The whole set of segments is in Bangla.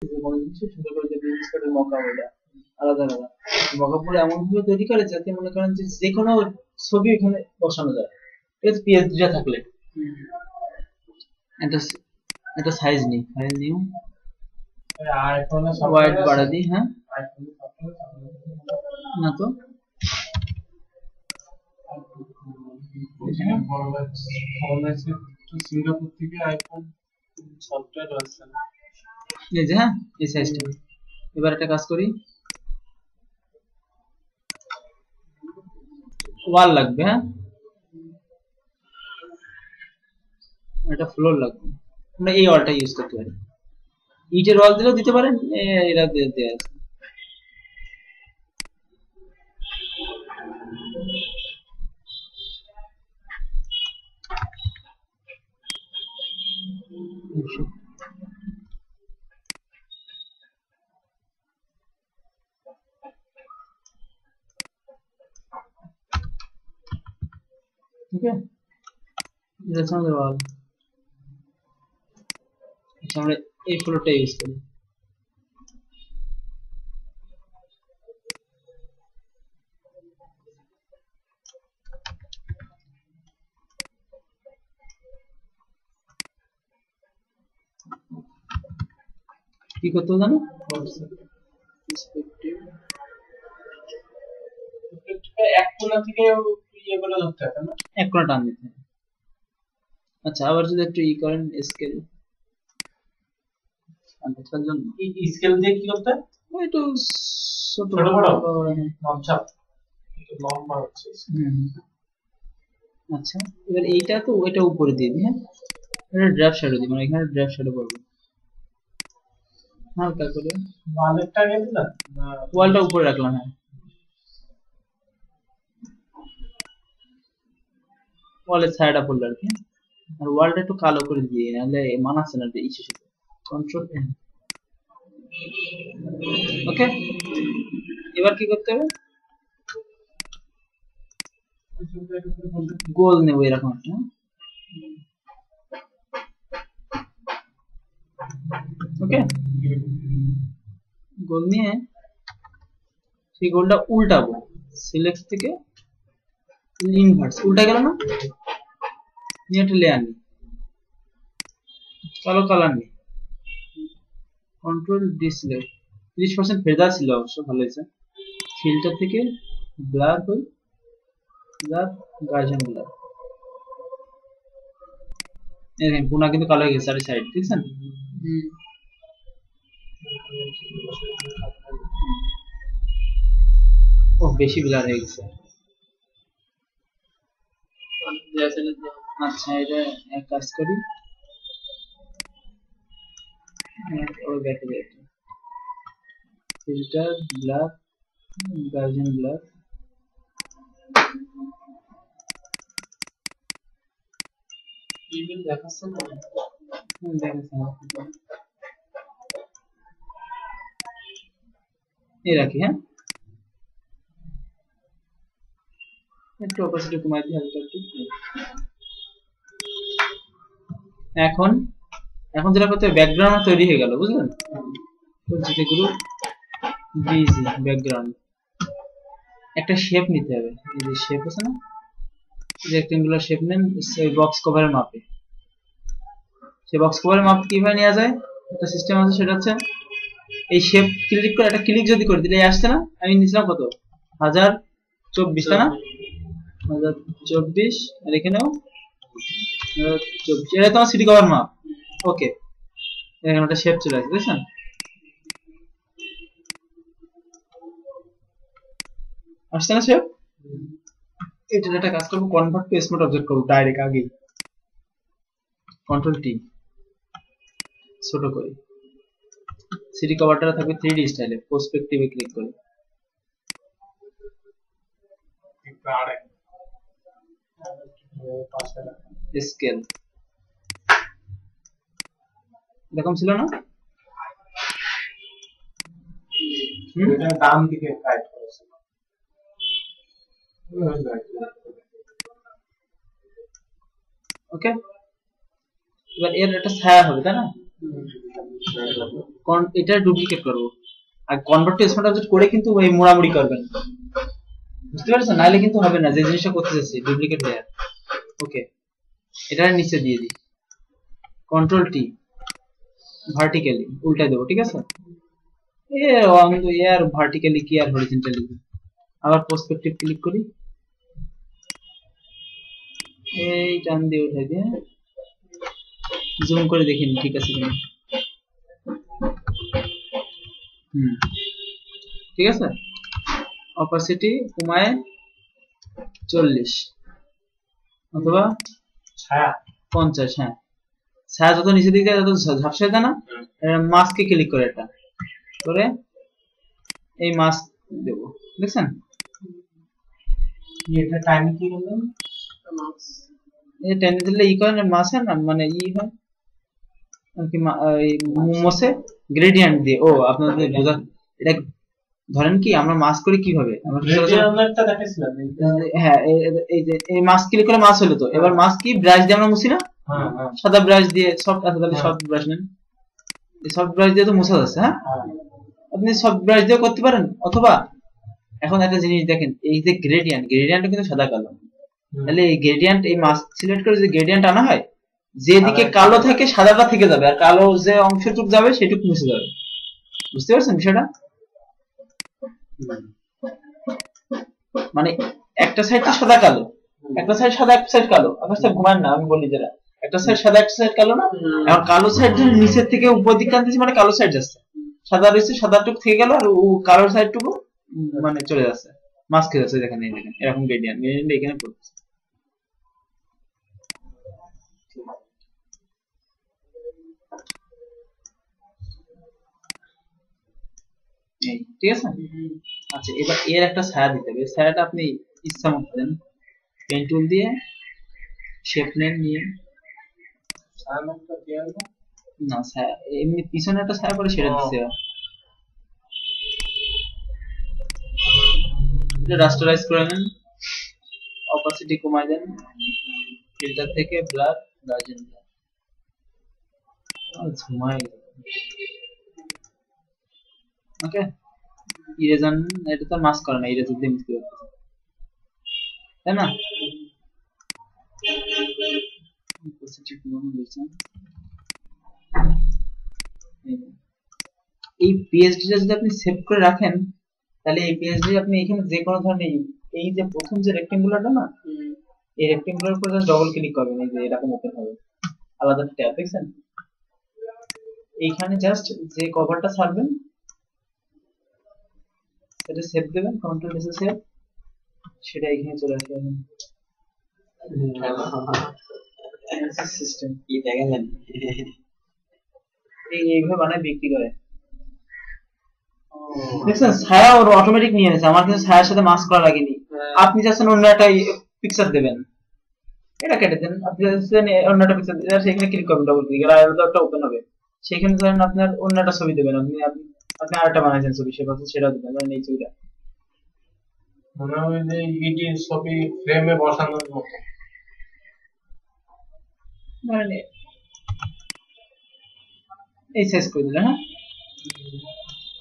কোনো কিছু সুন্দর করে যে বিজনেস কার্ডের মকআপ, এটা আলাদা আলাদা মকআপ গুলো এমন ভাবে তৈরি করে যাতে মনে করেন যে যে কোনো ছবি এখানে বসানো যায়, ঠিক আছে, পিএসডিটা থাকলে। এটা এটা সাইজ নেই, ফাইল নিউ আইফোনে ওয়াইড বাড়া দিই। হ্যাঁ না তো সিঙ্গাপুর থেকে আইফোন সফটওয়্যার আসছে না। এই যে, হ্যাঁ এই সাইজটা। এবার একটা কাজ করি, ওয়াল লাগবে। হ্যাঁ এটা ফ্লোর লাগবে, আমরা এই ওয়ালটা ইউজ করতে পারি, ইটের ওয়াল দিলেও দিতে পারেন, এরা দেওয়া আছে। ঠিক আছে, এটা হচ্ছে আমাদের ওয়াল। আচ্ছা আমরা এই ফ্লোরটা ইউজ করি। কি করতে হবে জানো, এক কোণা থেকে ইয়ে করে ধরতে হবে না, এক কোণা টান দিতে হবে। আচ্ছা আবার যদি একটু ই করেন স্কেল জন্য, স্কেল দিয়ে কি করতে হয়? ওই একটু ছোট ছোট বড় হ্যাঁ। লম্বা লম্বা হচ্ছে। আচ্ছা এবার এইটা তো ওইটা উপরে দিয়ে দিই। হ্যাঁ এটা ড্রাফট শ্যাডো দিই, মানে এখানে ড্রাফট শ্যাডো করবো হালকা করে। ওয়ালেরটা গেছিলাম না, ওয়ালটা উপরে রাখলাম। হ্যাঁ ওয়ালের ছায়াটা পড়লো আর কি, আর ওয়ালটা একটু কালো করে দিয়ে, নাহলে মানাচ্ছে না ইসের সাথে। কন্ট্রোল ওকে, এবার কি করতে হবে, গোল নেবো এরকম একটা। ওকে গোল নিয়ে সেই গোলটা উল্টাবো, সিলেক্ট থেকে ইনভার্স, উল্টা গেল না, নিয়ে একটা লেয়ার নিই, কালো কালার নিই, কন্ট্রোল ডিসলেক্ট, 30% ফেদার ছিল অবশ্য, ভালো হয়েছে। ফিল্টার থেকে ব্লার হই, ব্লার গার্জিয়ান ব্লার, দেখেন পুনা কিন্তু কালো হয়ে গেছে আর সাইড, ঠিক আছে। ও বেশি ব্লার হয়ে গেছে। আচ্ছা এটা এক কাজ করি, ও দেখে যায় filter blur guardian blur, email দেখাচ্ছে না, দেখাচ্ছে এই রাখি। হ্যাঁ একটু অপাসিটি কমাই দিই হালকা একটু। এখন এখন যেটা করতে, ব্যাকগ্রাউন্ড তৈরি হয়ে গেল, বুঝলেন, যেগুলো বিজি ব্যাকগ্রাউন্ড, একটা শেপ নিতে হবে, এই যে শেপ আছে না, রেক্টেঙ্গুলার শেপ নেন, সেই বক্স কভারের মাপে। সেই বক্স কভারের মাপ কিভাবে নেওয়া যায়, একটা সিস্টেম আছে, সেটা হচ্ছে এই শেপ ক্লিক করে, একটা ক্লিক যদি করে দিলে আসছে না, আমি নিয়েছিলাম কত 1024 তাই না, 1024, আর এখানেও 1024, এটা তোমার সিটি কভার মাপ। ওকে এখানে একটা শেপ চলে আসছে, বুঝছেন, আসছে না শেপ। এটা একটা কাজ করবো, কনভার্ট টু স্মার্ট অবজেক্ট করবো ডাইরেক্ট আগে, কন্ট্রোল টি ছোট করি, সিটি কভারটা থাকবে 3D স্টাইলে, পার্সপেক্টিভে ক্লিক করি, স্কেল এরকম ছিল না, ডান দিকে গাইড করেছে। ওকে এবার এর একটা ছায়া হবে তাই না, এটা ডুপ্লিকেট করব, আর কনভার্ট টু স্মার্ট অবজেক্ট করে কিন্তু ওই মোড়ামুড়ি করবেন, বুঝতে পারছেন? নাহলে কিন্তু হবে না, যে জিনিসটা করতে চাচ্ছি ডুপ্লিকেট লেয়ার। ওকে, এটার নিচে দিয়ে দিই কন্ট্রোল টি, ভার্টিক্যালি উল্টাই দেবো, ঠিক আছে? আর ভার্টিক্যালি কি আর হরিজন্টালি, আবার পার্সপেক্টিভ ক্লিক করি, এই টান দিয়ে উঠাই দিয়ে জুম করে দেখিন ঠিক আছে কিনা। ঠিক আছে, অপাসিটি কমায় 40 অথবা 50। হ্যাঁ, ছায়া যত নিচে দিকে তত ঝাপসায় দেয় না। মাস্কে ক্লিক করে এটা করে এই মাস্ক দেবো, দেখছেন? এটা টাইম কি হলো? এই টেনে দিলে ই করে মাস হয় না, মানে ই হয় আর কি, মোসে গ্রেডিয়েন্ট দিয়ে। ও আপনাদের বোঝা, এটা ধরেন কি আমরা মাস করি কিভাবে, আমরা হ্যাঁ এই যে এই মাস ক্লিক করে মাস হলো, তো এবার মাস কি ব্রাশ দিয়ে আমরা মুছি না, সাদা ব্রাশ দিয়ে সফট, তাহলে সফট ব্রাশ নেন, এই সফট ব্রাশ দিয়ে তো মুছা যাচ্ছে। হ্যাঁ, আপনি সফট ব্রাশ দিয়ে করতে পারেন, অথবা এখন একটা জিনিস দেখেন, এই যে গ্রেডিয়েন্ট, গ্রেডিয়েন্ট কিন্তু সাদা কালো, তাহলে এই গ্রেডিয়েন্ট, এই মাস্ক সিলেক্ট করে যদি গ্রেডিয়েন্ট আনা হয়, যেদিকে কালো থাকে সাদাটা থেকে যাবে, আর কালো যে অংশটুক যাবে সেটুকু মুছে যাবে, বুঝতে পারছেন বিষয়টা? মানে একটা সাইড তো সাদা কালো, একটা সাইড সাদা একটা সাইড কালো, একটা সাইড ঘুমান না, আমি বলি যেটা একটা সাইড সাদা একটা সাইড কালো না, এখন কালো সাইড যদি নিচের থেকে উপর দিকে আনতেছি মানে কালো সাইড যাচ্ছে, সাদা রয়েছে সাদাটুকু থেকে গেল, আর কালো সাইডটুকু মানে চলে যাচ্ছে, মাস্ক যাচ্ছে। দেখেন এই দেখেন এরকম গ্রেডিয়েন্ট, গ্রেডিয়েন্ট এখানে পড়ছে। ঠিক আছে, আচ্ছা এবার এর একটা ছায়া দিতে হবে, ছায়াটা আপনি ইচ্ছা মতো দেন, পেন টুল দিয়ে শেপ নেন, নিয়ে না ছায়া এমনি পিছনে একটা ছায়া করে সেটা দিতে হবে, এটা রাস্টারাইজ করে নেন, অপাসিটি কমাই দেন, ফিল্টার থেকে ব্লার গার্জিয়ান ব্লার, ঝুমাই ওকে। ইরেজার, এটা তো মাস্ক করে না, ইরেজার দিয়ে মুছতে পারতেছে, তাই না? এই পিএইচডিটা যদি আপনি সেভ করে রাখেন, তাহলে এই পিএইচডি আপনি এখানে যে কোনো ধরনের, এই যে প্রথম যে রেক্টেঙ্গুলারটা না, এই রেক্টেঙ্গুলার উপর ডবল ক্লিক করবেন, এই যে এরকম ওপেন হবে আলাদা ট্যাব, দেখছেন? এইখানে জাস্ট যে কভারটা ছাড়বেন সেটা সেভ দেবেন, কন্ট্রোল এসে সেভ, সেটা এখানে চলে আসবে। সিস্টেম কি দেখেন, এইভাবে বানায় বিক্রি করে, দেখছেন? ছায়া ওর অটোমেটিক নিয়ে নিয়েছে, আমার কিন্তু ছায়ার সাথে মাস্ক করা লাগেনি। আপনি চাচ্ছেন অন্য একটা পিকচার দেবেন, এটা কেটে দেন, আপনি চাচ্ছেন অন্য একটা পিকচার, সেখানে ক্লিক করবেন ডবল ক্লিক, আর আরেকটা ওপেন হবে, সেখানে ধরেন আপনার অন্য একটা ছবি দেবেন, আপনি আপনি আরেকটা বানাইছেন ছবি, সেটা দেবেন, ধরেন এই ছবিটা, মনে হয় যে ইডির ছবি ফ্রেমে বসানোর মতো, ধরেন এই সাইজ করে দিলেন। হ্যাঁ,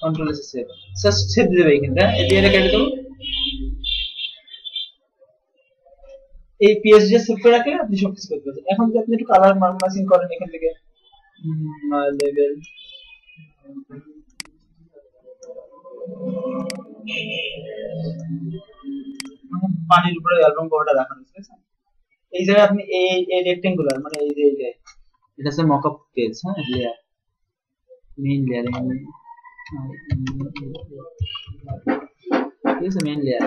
কন্ট্রোল এসে সেভ, জাস্ট সেভ দেবে এইখানটা, এটা কেটে দেবো। এই পিএসডি সেভ করে রাখলে আপনি সবকিছু করতে পারবেন। এখন যদি আপনি একটু কালার ম্যাচিং করেন এখান থেকে, লেভেল পানির উপরে অ্যালবাম কভারটা রাখানো আছে, এই জায়গায় আপনি এই রেক্টেঙ্গুলার, মানে এই যে এটা হচ্ছে মকআপ পেজ, হ্যাঁ লেয়ার, মেইন লেয়ার, ঠিক আছে মেইন লেয়ার,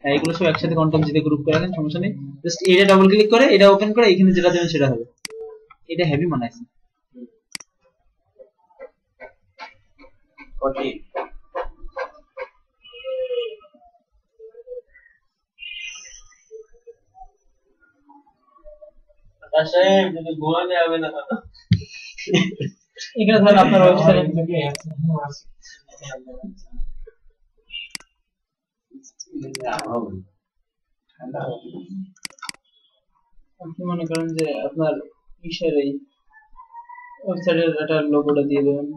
আর এইগুলো সব একসাথে কন্টেন্ট দিতে গ্রুপ করে রাখেন, সমস্যা নেই। জাস্ট এটা ডাবল ক্লিক করে এটা ওপেন করে এখানে যেটা দেবেন সেটা হবে। এটা হেভি বানাইছে। ওকে, আচ্ছা যদি ঘুমাতে যাবে না এখানে ধরেন আপনার ওয়েবসাইটে আপনি মনে করেন যে আপনার ইসের এই ওয়েবসাইটের একটা লোগোটা দিয়ে দেবেন।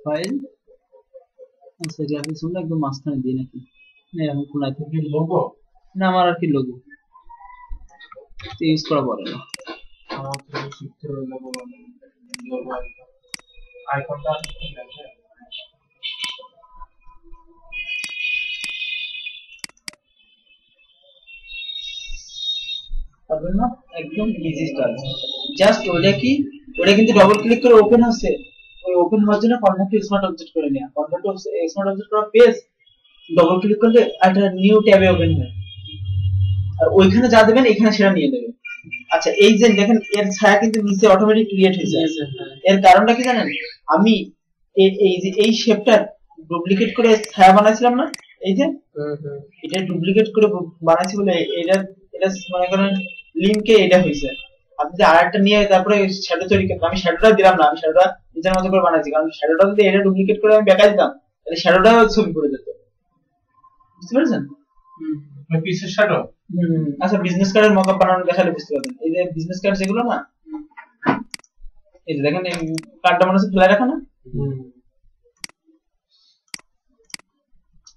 ফাইল, আচ্ছা গ্রাফিক্স হলো একদম মাঝখানে দিয়ে নাকি না এরকম কোনায় থাকে লোগো না, আমার আর কি লোগো ইউজ করা পড়ে না। আমার তো শিখতে হলে লোগো লোগো আইকনটা ঠিক আছে। পারবেন না, একদম ইজি কাজ। জাস্ট ওটা কি, ওটা কিন্তু ডবল ক্লিক করে ওপেন হচ্ছে, ওই ওপেন হওয়ার জন্য কনভার্ট টু স্মার্ট অবজেক্ট করে নেওয়া, কনভার্ট টু স্মার্ট অবজেক্ট করা পেজ ডবল ক্লিক করলে একটা নিউ ট্যাবে ওপেন হয়, আর ওইখানে যা দেবেন এখানে সেটা নিয়ে নেবে। আচ্ছা এই যে দেখেন এর ছায়া কিন্তু নিচে অটোমেটিক ক্রিয়েট হয়ে যায়, এর কারণটা কি জানেন? আমি এই যে এই শেপটা ডুপ্লিকেট করে ছায়া বানাইছিলাম না, এই যে এটা ডুপ্লিকেট করে বানাইছি বলে এটা এটা মনে করেন লিংকে এটা হয়েছে। আপনি যে আরেকটা নিয়ে তারপরে শ্যাডো তৈরি করতে, আমি শ্যাডোটা দিলাম না, আমি শ্যাডোটা নিজের মতো করে বানাইছি, কারণ শ্যাডোটা যদি এটা ডুপ্লিকেট করে আমি বেঁকা দিতাম তাহলে শ্যাডোটা ছবি পড়ে যেত, বুঝতে পেরেছেন? পিসের শ্যাডো। আচ্ছা বিজনেস কার্ডের মকআপ বানানো দেখালে বুঝতে পারবেন। এই যে বিজনেস কার্ড যেগুলো না, এই যে দেখেন এই কার্ডটা মনে হচ্ছে ফেলে রাখা না,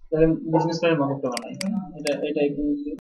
তাহলে বিজনেস কার্ডের মকআপটা বানাই এটা এটা